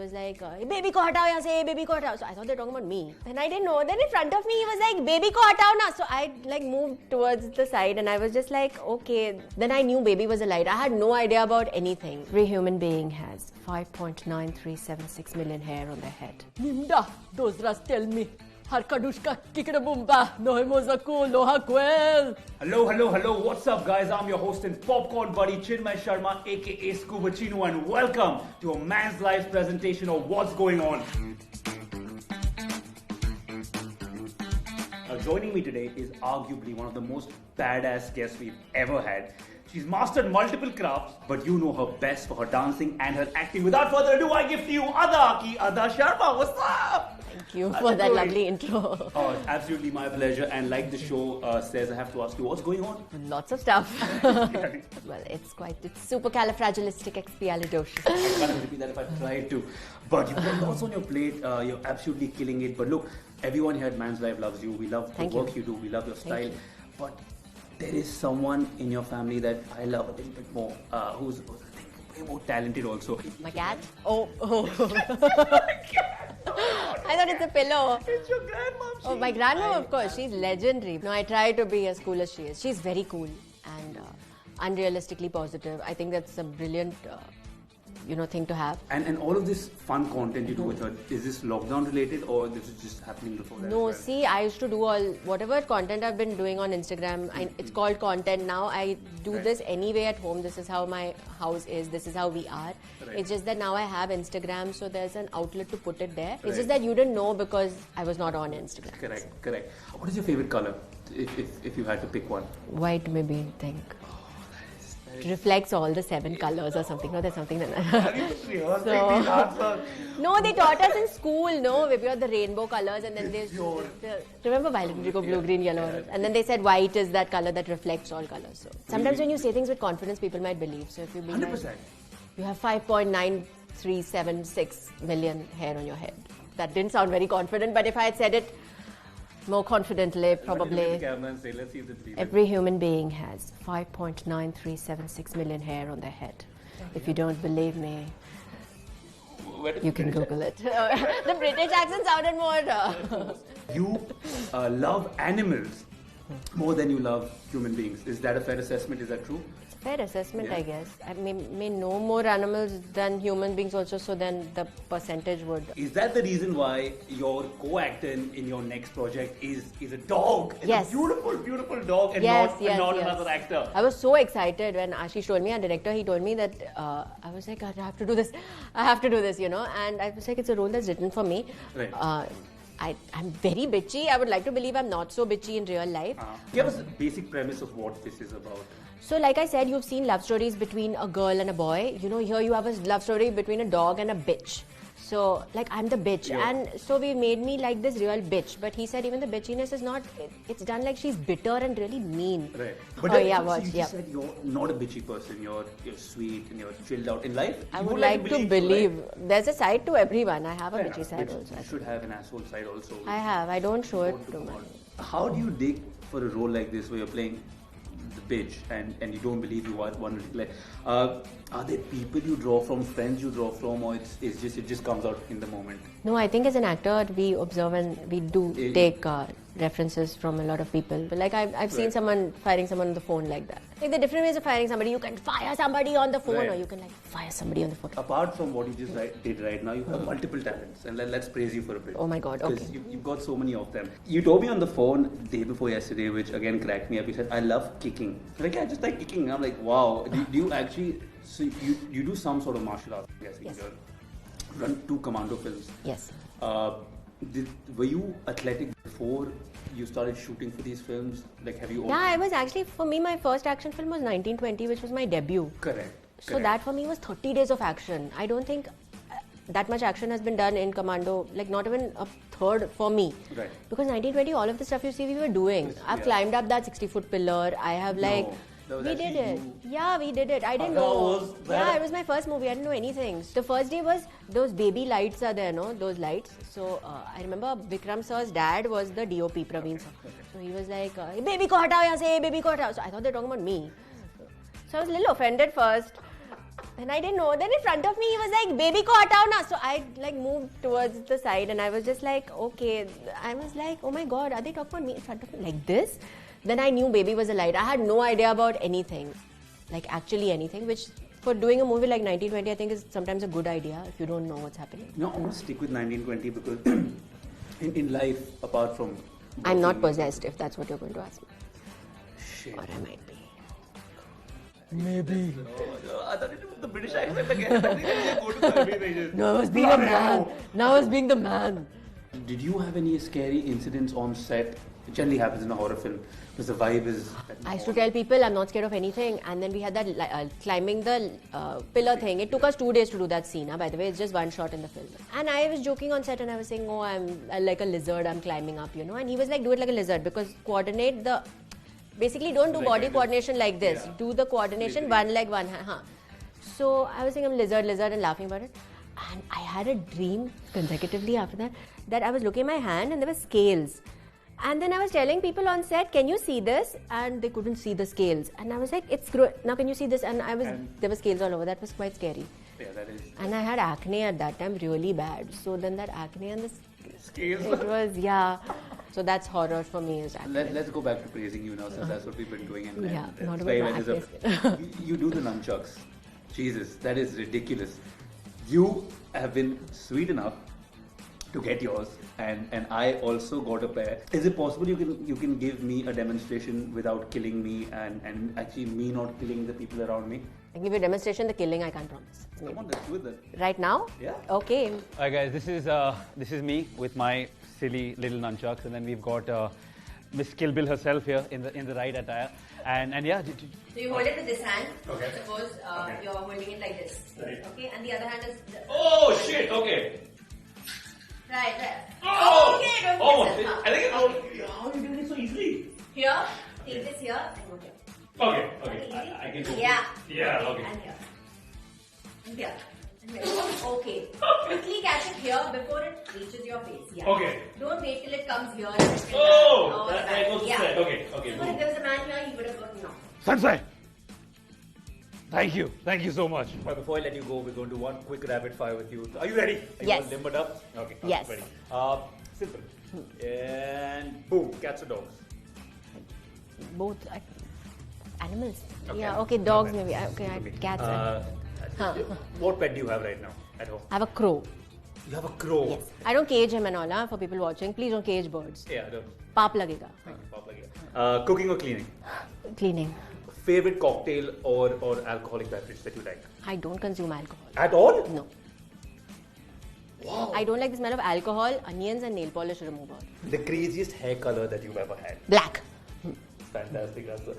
was like, baby ko hatao yahan se, baby ko hatao. So I thought they were talking about me. Then I didn't know. Then in front of me, he was like, baby ko hatao na. So I like moved towards the side and I was just like, okay. Then I knew baby was a light. I had no idea about anything. Every human being has 5.9376 million hair on their head. Nimda, those rust tell me. Harkadushka, kikidabumba, nohemozaku, lohakwel. Hello, what's up guys? I'm your host and popcorn buddy Chinmay Sharma aka Scuba Chinu and welcome to a man's life presentation of what's going on. Joining me today is arguably one of the most badass guests we've ever had. She's mastered multiple crafts, but you know her best for her dancing and her acting. Without further ado, I give to you Ada Ki Ada Sharma. What's up? Thank you for that lovely intro. Oh, it's absolutely my pleasure. And like the show says, I have to ask you, what's going on? Lots of stuff. Well, it's supercalifragilisticexpialidocious. I can't repeat that if I tried to. But you've got lots on your plate. You're absolutely killing it. But look, everyone here at Man's Life loves you. We love the work you do. We love your style. But there is someone in your family that I love a little bit more, who's I think, way more talented also. My cat? Oh. I thought it's a pillow. It's your grandmom. Oh, my grandmom, of course. She's legendary. No, I try to be as cool as she is. She's very cool and unrealistically positive. I think that's a brilliant, thing to have. And all of this fun content you do with her, is this lockdown related or this is just happening before that? No, see, I used to do whatever content I've been doing on Instagram. It's called content now. I do this anyway at home. This is how my house is. This is how we are. Right. It's just that now I have Instagram, so there's an outlet to put it there. It's just that you didn't know because I was not on Instagram. Correct. What is your favorite color, if you had to pick one? White, maybe, I think. It reflects all the 7 colors or something. No, there's something like that. No, they taught us in school. No, we had the rainbow colors, and then remember violet, indigo, blue, green, yellow, and then they said white is that color that reflects all colors. So sometimes when you say things with confidence, people might believe. So if you be 100%, you have 5.9376 million hair on your head. That didn't sound very confident, but if I had said it more confidently, probably. Let's see if it's every human being has 5.9376 million hair on their head. If you don't believe me, you can Google it. The British accent sounded more. You love animals more than you love human beings. Is that a fair assessment? Is that true? Fair assessment, I guess. I may know more animals than human beings also, so then the percentage would. Is that the reason why your co-actor in your next project is a dog? Yes. It's a beautiful dog and not another actor. I was so excited when Ashish told me, our director, he told me that I was like, I have to do this, and I was like, it's a role that's written for me. Right. I'm very bitchy. I would like to believe I'm not so bitchy in real life. Give us a basic premise of what this is about. So like I said, you've seen love stories between a girl and a boy. Here you have a love story between a dog and a bitch. So like I'm the bitch, and so we made me like this real bitch. But he said even the bitchiness is not, it's done like she's bitter and really mean. Right. But you said you're not a bitchy person. You're sweet and you're chilled out in life. I would like to believe. Right? There's a side to everyone. I have a bitchy side also. You should have an asshole side also. I have. I don't show it too much. How do you dig for a role like this where you're playing the bitch and you don't believe you are one? Are there people you draw from, friends you draw from, or it just comes out in the moment? No, I think as an actor we observe and we do take references from a lot of people. But like I've seen someone firing someone on the phone like that. Like the different ways of firing somebody. You can fire somebody on the phone, or you can fire somebody on the phone. Apart from what you just did right now, you have multiple talents, and let's praise you for a bit. Oh my God! Okay. Because you've got so many of them. You told me on the phone day before yesterday, which again cracked me up. You said, "I love kicking." Like, I just like kicking. I'm like, wow. Do you actually? So you do some sort of martial arts? Yes. You run 2 commando films. Yes. Were you athletic before you started shooting for these films? Like, have you? Yeah, I was actually. For me, my first action film was 1920, which was my debut. Correct. So that for me was 30 days of action. I don't think that much action has been done in Commando, like not even a third for me. Right. Because 1920, all of the stuff you see we were doing. I've climbed up that 60-foot pillar. I have we did it. Yeah, we did it. I didn't know. Yeah, it was my first movie. I didn't know anything. The first day was those baby lights are there, no? Those lights. So I remember Vikram sir's dad was the DOP, Praveen sir. So he was like, baby ko hatao yahan se, baby ko hatao. So I thought they were talking about me. So I was a little offended first. And I didn't know. Then in front of me, he was like, "Baby ko hatao na." So I like moved towards the side, and I was just like, "Okay." I was like, "Oh my God, are they talking about me in front of me like this?" Then I knew Baby was a light. I had no idea about anything, like actually anything, which for doing a movie like 1920, I think is sometimes a good idea if you don't know what's happening. No, I want to stick with 1920 because in life, apart from... I'm not possessed, if that's what you're going to ask me. Shit. Or I might be. Maybe. I thought it was the British accent again. No, I was being a man. Now I was being the man. Did you have any scary incidents on set? It generally happens in a horror film because the vibe is... I used to tell people I'm not scared of anything, and then we had that climbing the pillar thing. It took us 2 days to do that scene. By the way, it's just one shot in the film. And I was joking on set, and I was saying, "Oh, I'm like a lizard. I'm climbing up, you know." And he was like, "Do it like a lizard because coordinate the. Basically, don't do body coordination like this. Yeah. Do the coordination one leg, one hand." So I was saying I'm lizard, and laughing about it. And I had a dream consecutively after that I was looking at my hand and there were scales. And then I was telling people on set, "Can you see this?" And they couldn't see the scales. And I was like, "It's now can you see this?" And there were scales all over. That was quite scary. Yeah, that is. And I had acne at that time, really bad. So then that acne and the Scales. it was, yeah. So that's horror for me is acne. Let's go back to praising you now, since that's what we've been doing. And not it's about very my well deserved. acne. You do the nunchucks. Jesus, that is ridiculous. You have been sweet enough to get yours, and I also got a pair. Is it possible you can give me a demonstration without killing me and actually me not killing the people around me? I give you a demonstration, the killing I can't promise. Come on, let's do it then. Right now? Yeah. Okay. Alright guys, this is me with my silly little nunchucks, and then we've got Miss Kill Bill herself here in the right attire, and yeah. So you hold it with this hand. Okay. Suppose you're holding it like this. Right. Okay, and the other hand is. Oh shit! Okay. Right. Oh! Okay, don't Oh! kiss it. I think how are you doing it so easily? Here, take this here and go here. Okay. I can do. Yeah. Yeah. Okay. And here. And here. And here. Okay. Quickly catch it here before it reaches your face. Yeah. Okay. Don't wait till it comes here. Oh! That goes yeah. set. Okay. So if there was a man here, he would have gotten knocked. Sensei! Thank you so much. But before I let you go, we're going to do one quick rapid fire with you. Are you ready? Are Yes. you all limbered up? Okay. Yes. Ready. Simple. And boom, cats or dogs? Both animals. Okay. Yeah. Okay. Dogs maybe. Okay. Cats. What pet do you have right now at home? I have a crow. You have a crow. Yes. I don't cage him and all. For people watching, please don't cage birds. Yeah. No. Paap lagega. Cooking or cleaning? Cleaning. Favorite cocktail or alcoholic beverage that you like? I don't consume alcohol. At all? No. Wow. I don't like the smell of alcohol, onions, and nail polish remover. The craziest hair color that you've ever had? Black. Fantastic answer.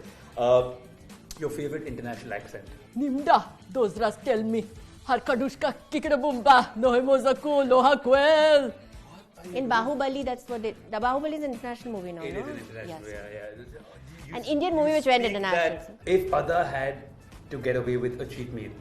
Your favorite international accent? Nimda, those rats tell me. Harkadushka, kikirabumba, nohemozaku, lohakwel. In Bahubali, that's what it. The Bahubali is an international movie now, It no? is an international, Yes. yeah. An Indian movie which went Speak international. that if Ada had to get away with a cheat meal,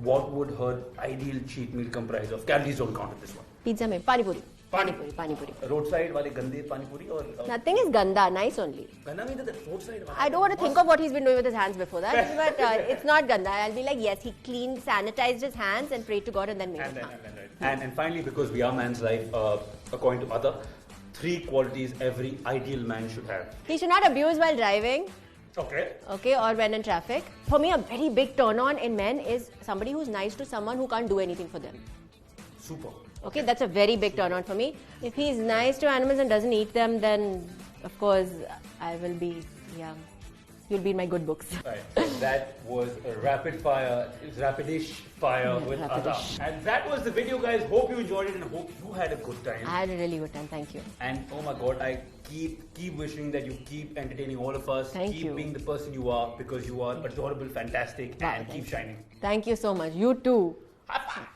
what would her ideal cheat meal comprise of? Calories don't count in this one. Pizza mein pani puri. Pani Pani puri. Roadside wale gande pani puri or Nothing is ganda, nice only. ganda means that roadside wale. I don't want to think of what he's been doing with his hands before that, but it's not ganda. I'll be like, yes, he cleaned, sanitized his hands and prayed to God and then made it. And finally, because we are man's life, according to Ada, 3 qualities every ideal man should have. He should not abuse while driving. Okay. Or when in traffic. For me, a very big turn on in men is somebody who's nice to someone who can't do anything for them. Super. Okay, that's a very big turn on for me. If he's nice to animals and doesn't eat them, then of course I will be, you'll be in my good books. Right. So that was a rapidish fire with Ada. And that was the video, guys. Hope you enjoyed it and hope you had a good time. I had a really good time, thank you. And oh my God, I keep wishing that you keep entertaining all of us. Thank keep you. being the person you are, because you are adorable, fantastic, Wow, and keep shining. Thank you so much. You too. High five.